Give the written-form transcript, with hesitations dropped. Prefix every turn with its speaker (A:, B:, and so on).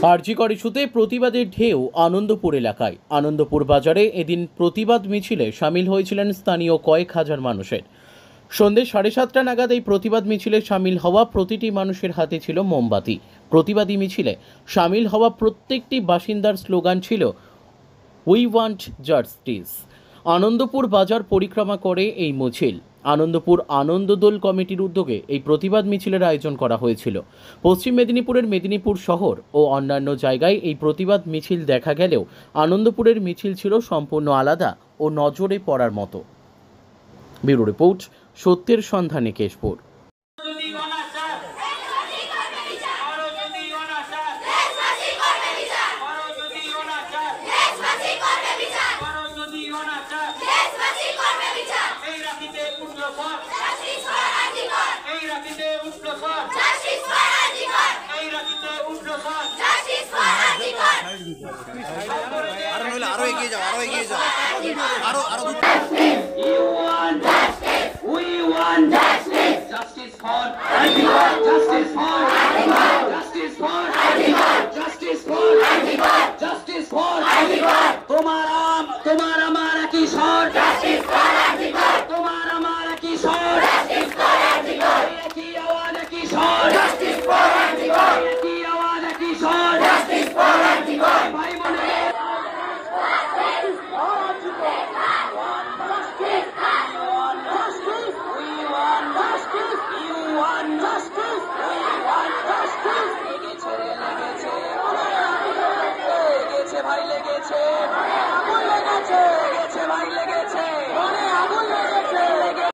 A: আরজিকর ইস্যুতে প্রতিবাদের ঢেউ আনন্দপুর এলাকায়। আনন্দপুর বাজারে এদিন প্রতিবাদ মিছিলে সামিল হয়েছিলেন স্থানীয় কয়েক হাজার মানুষের। সন্ধ্যে 7:30 নাগাদ এই প্রতিবাদ মিছিলে সামিল হওয়া প্রতিটি মানুষের হাতে ছিল মোমবাতি। প্রতিবাদী মিছিলে সামিল হওয়া প্রত্যেকটি বাসিন্দার স্লোগান ছিল উই ওয়ান্ট জাস্টিস। আনন্দপুর বাজার পরিক্রমা করে এই মিছিল। আনন্দপুর আনন্দদোল কমিটির উদ্যোগে এই প্রতিবাদ মিছিলের আয়োজন করা হয়েছিল। পশ্চিম মেদিনীপুরের মেদিনীপুর শহর ও অন্যান্য জায়গায় এই প্রতিবাদ মিছিল দেখা গেলেও আনন্দপুরের মিছিল ছিল সম্পূর্ণ আলাদা ও নজরে পড়ার মতো। ব্যুরো রিপোর্ট, সত্যের সন্ধানে কেশপুর।
B: আরো এগিয়ে যাও, আরো